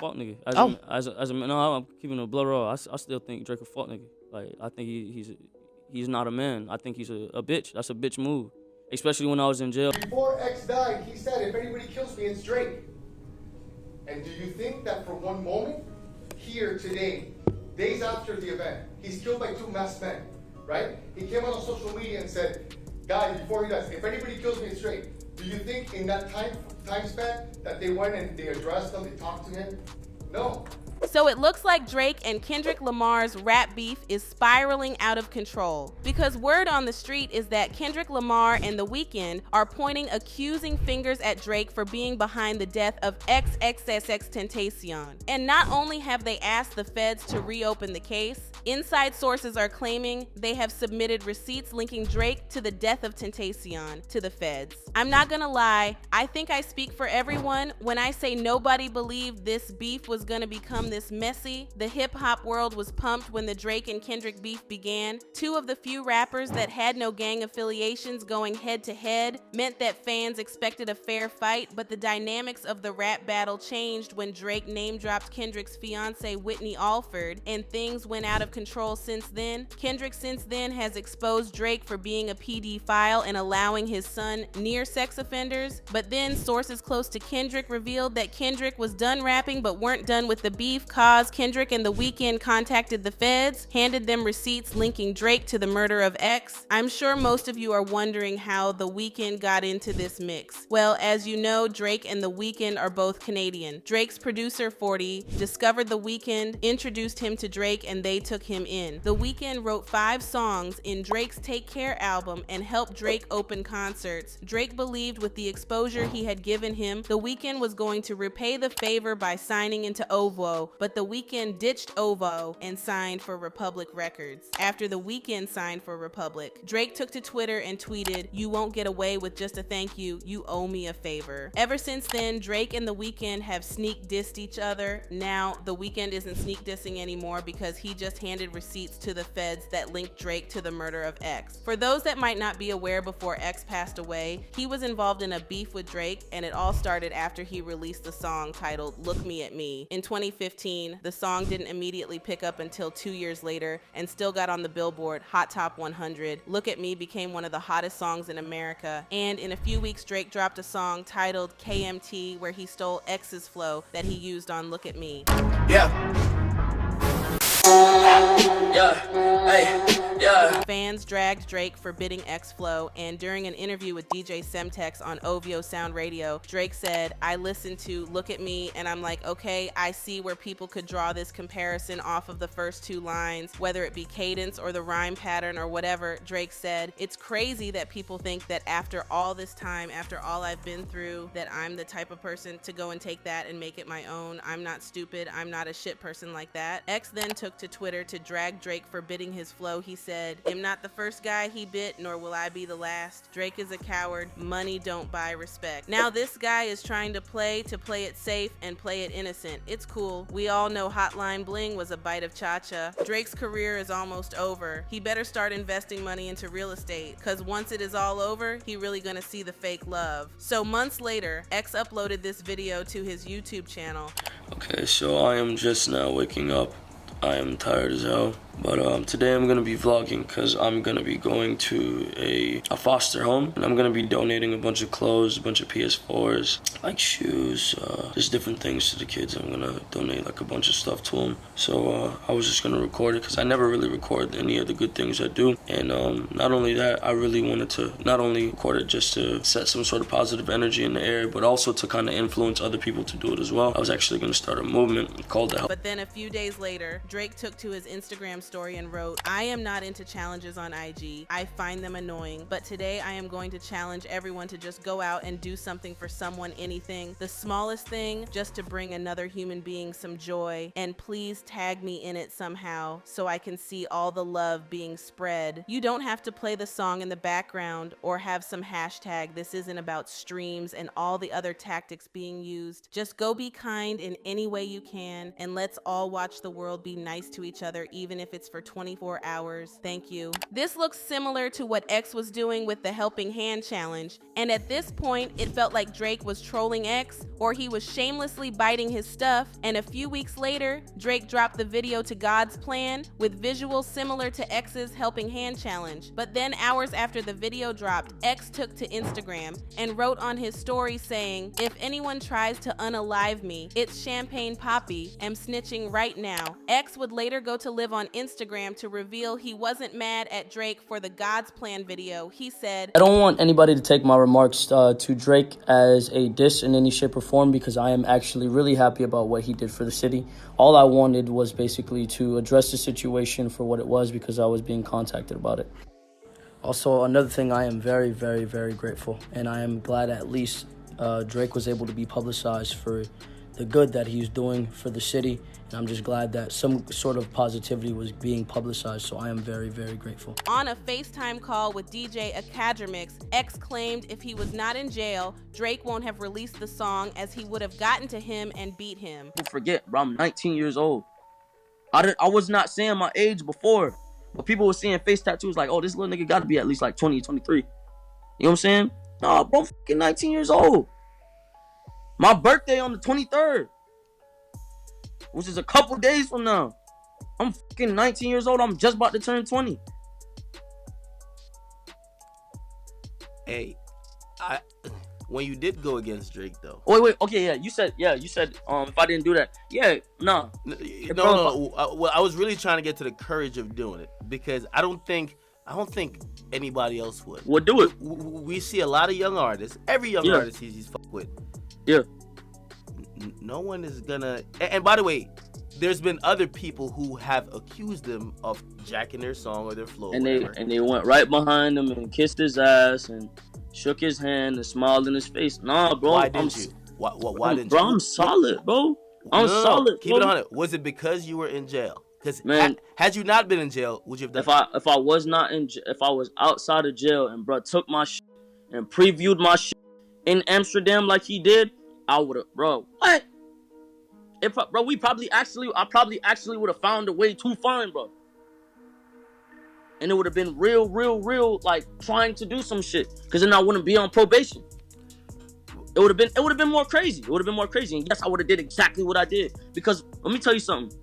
fuck nigga. No, I'm keeping a blood raw. I still think Drake a fuck nigga. Like, I think he's not a man. I think he's a bitch. That's a bitch move, especially when I was in jail. Before X died, he said, if anybody kills me, it's Drake. And do you think that for one moment, here today, days after the event, he's killed by 2 masked men, right? He came out on social media and said, guys, before he dies, if anybody kills me, it's Drake. Do you think in that time span that they went and they addressed him, they talked to him? No. So it looks like Drake and Kendrick Lamar's rap beef is spiraling out of control, because word on the street is that Kendrick Lamar and The Weeknd are pointing accusing fingers at Drake for being behind the death of XXX Tentacion. And not only have they asked the feds to reopen the case, inside sources are claiming they have submitted receipts linking Drake to the death of Tentacion to the feds. I'm not gonna lie, I think I speak for everyone when I say nobody believed this beef was gonna become this messy. The hip-hop world was pumped when the Drake and Kendrick beef began. 2 of the few rappers that had no gang affiliations going head-to-head meant that fans expected a fair fight, but the dynamics of the rap battle changed when Drake name-dropped Kendrick's fiancée Whitney Alford, and things went out of control since then. Kendrick since then has exposed Drake for being a pedophile and allowing his son near sex offenders, but then sources close to Kendrick revealed that Kendrick was done rapping but weren't done with the beef, cause Kendrick and The Weeknd contacted the feds, handed them receipts linking Drake to the murder of X. I'm sure most of you are wondering how The Weeknd got into this mix. Well, as you know, Drake and The Weeknd are both Canadian. Drake's producer, 40, discovered The Weeknd, introduced him to Drake, and they took him in. The Weeknd wrote 5 songs in Drake's Take Care album and helped Drake open concerts. Drake believed with the exposure he had given him, The Weeknd was going to repay the favor by signing into OVO, but The Weeknd ditched OVO and signed for Republic Records. After The Weeknd signed for Republic, Drake took to Twitter and tweeted, "You won't get away with just a thank you, you owe me a favor." Ever since then, Drake and The Weeknd have sneak dissed each other. Now, The Weeknd isn't sneak dissing anymore because he just handed receipts to the feds that linked Drake to the murder of X. For those that might not be aware, before X passed away, he was involved in a beef with Drake, and it all started after he released the song titled Look Me at Me. In 2015, the song didn't immediately pick up until 2 years later and still got on the Billboard Hot Top 100. Look at Me became one of the hottest songs in America, and in a few weeks Drake dropped a song titled KMT where he stole X's flow that he used on Look at Me. Fans dragged Drake for bidding X flow, and during an interview with DJ Semtex on OVO Sound Radio, Drake said, "I listened to Look at Me and I'm like, okay, I see where people could draw this comparison off of the first 2 lines, whether it be cadence or the rhyme pattern or whatever." Drake said, "It's crazy that people think that after all this time, after all I've been through, that I'm the type of person to go and take that and make it my own. I'm not stupid. I'm not a shit person like that." X then took to Twitter to drag Drake for bidding his flow. He said, "I'm not the first guy he bit, nor will I be the last. Drake is a coward. Money don't buy respect." Now this guy is trying to play it safe and play it innocent. It's cool. We all know Hotline Bling was a bite of cha-cha. Drake's career is almost over. He better start investing money into real estate, cause once it is all over, he really gonna see the fake love. So months later, X uploaded this video to his YouTube channel. Okay, so I am just now waking up. I am tired as hell, but today I'm gonna be vlogging because I'm gonna be going to a foster home, and I'm gonna be donating a bunch of clothes, a bunch of PS4s, like shoes, just different things to the kids. I'm gonna donate like a bunch of stuff to them. So I was just gonna record it because I never really record any of the good things I do, and not only that, I really wanted to not only record it just to set some sort of positive energy in the air, but also to kind of influence other people to do it as well. I was actually gonna start a movement called the Help. But then a few days later, Drake took to his Instagram story and wrote, "I am not into challenges on IG. I find them annoying, but today I am going to challenge everyone to just go out and do something for someone, anything, the smallest thing, just to bring another human being some joy, and please tag me in it somehow so I can see all the love being spread." You don't have to play the song in the background or have some hashtag. This isn't about streams and all the other tactics being used. Just go be kind in any way you can, and let's all watch the world be be nice to each other, even if it's for 24 hours. Thank you. This looks similar to what X was doing with the Helping Hand challenge, and at this point, it felt like Drake was trolling X, or he was shamelessly biting his stuff, and a few weeks later, Drake dropped the video to God's Plan with visuals similar to X's Helping Hand challenge. But then hours after the video dropped, X took to Instagram and wrote on his story saying, "If anyone tries to unalive me, it's Champagne Poppy. Am snitching right now." X would later go to live on Instagram to reveal he wasn't mad at Drake for the God's Plan video. He said, "I don't want anybody to take my remarks to Drake as a diss in any shape or form, because I am actually really happy about what he did for the city. All I wanted was basically to address the situation for what it was, because I was being contacted about it." Also, another thing, I am very, very, very grateful, and I am glad at least Drake was able to be publicized for the good that he's doing for the city, and I'm just glad that some sort of positivity was being publicized, so I am very, very grateful. On a FaceTime call with DJ Acadremix, X claimed if he was not in jail, Drake won't have released the song, as he would have gotten to him and beat him. Don't forget, bro, I'm 19 years old. I was not saying my age before, but people were seeing face tattoos like, oh, this little nigga gotta be at least like 20, 23. You know what I'm saying? Nah, bro, I'm fucking 19 years old. My birthday on the 23rd, which is a couple days from now. I'm fucking 19 years old. I'm just about to turn 20. Hey, when you did go against Drake though. Wait, okay, yeah, you said if I didn't do that, yeah, nah. No. Well, I was really trying to get to the courage of doing it, because I don't think anybody else would. Well, do it. We see a lot of young artists. Every young artist he's fucked with. Yeah. No one is gonna. And by the way, there's been other people who have accused them of jacking their song or their flow, and they went right behind him and kissed his ass and shook his hand and smiled in his face. Nah, bro. Why didn't you? Why didn't you? Bro, I'm solid, bro. I'm solid. Keep it on it. Was it because you were in jail? Because had you not been in jail, would you have done? If I was outside of jail and bro took my shit and previewed my shit in Amsterdam like he did, I would have, bro. What? Bro, I probably actually would have found a way to find, bro. And it would have been real, like trying to do some shit, because then I wouldn't be on probation. It would have been more crazy. It would have been more crazy. And yes, I would have did exactly what I did. Because let me tell you something.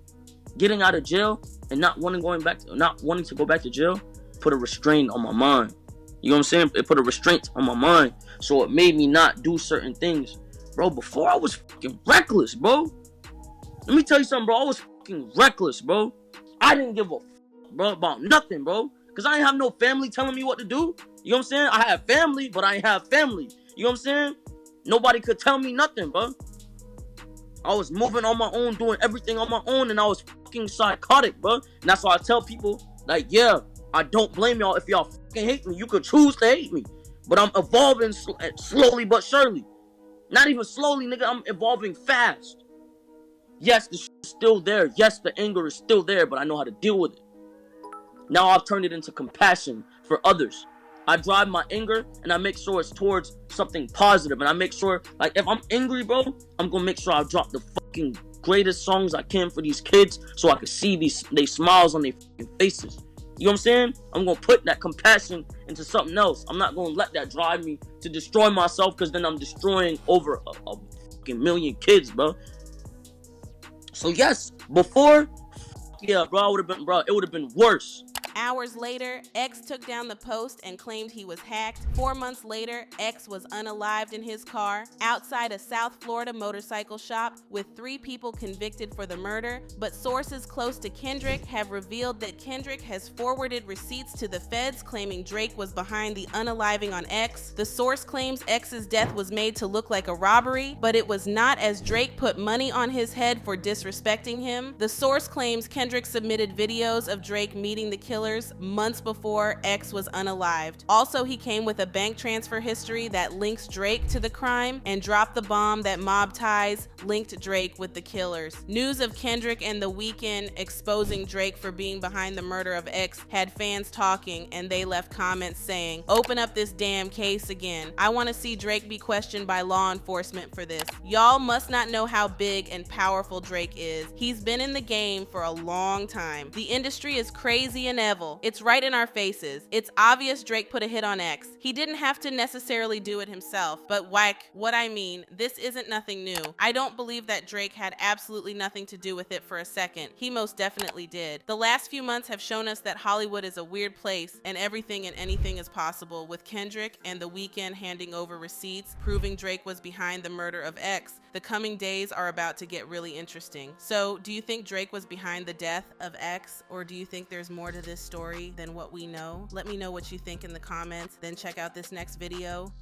Getting out of jail and not wanting to go back to jail put a restraint on my mind. You know what I'm saying? It put a restraint on my mind. So it made me not do certain things. Bro, before I was fucking reckless, bro. Let me tell you something, bro. I was fucking reckless, bro. I didn't give a fuck, bro, about nothing, bro. Because I ain't have no family telling me what to do. You know what I'm saying? I have family, but I ain't have family. You know what I'm saying? Nobody could tell me nothing, bro. I was moving on my own, doing everything on my own, and I was fucking psychotic, bro. And that's why I tell people, like, yeah, I don't blame y'all if y'all fucking hate me. You could choose to hate me. But I'm evolving slowly but surely. Not even slowly, nigga. I'm evolving fast. Yes, the shit's still there. Yes, the anger is still there, but I know how to deal with it. Now I've turned it into compassion for others. I drive my anger and I make sure it's towards something positive. And I make sure, like, if I'm angry, bro, I'm gonna make sure I drop the fucking greatest songs I can for these kids so I can see they smiles on their fucking faces. You know what I'm saying? I'm gonna put that compassion into something else. I'm not gonna let that drive me to destroy myself, because then I'm destroying over a fucking million kids, bro. So yes, before, yeah, bro, it would have been worse. Hours later, X took down the post and claimed he was hacked. 4 months later, X was unalived in his car outside a South Florida motorcycle shop with 3 people convicted for the murder. But sources close to Kendrick have revealed that Kendrick has forwarded receipts to the feds claiming Drake was behind the unaliving on X. The source claims X's death was made to look like a robbery, but it was not, as Drake put money on his head for disrespecting him. The source claims Kendrick submitted videos of Drake meeting the killer killers months before X was unalived. Also, he came with a bank transfer history that links Drake to the crime and dropped the bomb that mob ties linked Drake with the killers. News of Kendrick and The Weeknd exposing Drake for being behind the murder of X had fans talking, and they left comments saying, "Open up this damn case again. I want to see Drake be questioned by law enforcement for this." Y'all must not know how big and powerful Drake is. He's been in the game for a long time. The industry is crazy and evil. It's right in our faces. It's obvious Drake put a hit on X. He didn't have to necessarily do it himself, but what I mean, this isn't nothing new. I don't believe that Drake had absolutely nothing to do with it for a second. He most definitely did. The last few months have shown us that Hollywood is a weird place and everything and anything is possible, with Kendrick and The Weeknd handing over receipts proving Drake was behind the murder of X. The coming days are about to get really interesting. So, do you think Drake was behind the death of X, or do you think there's more to this story than what we know? Let me know what you think in the comments, then check out this next video.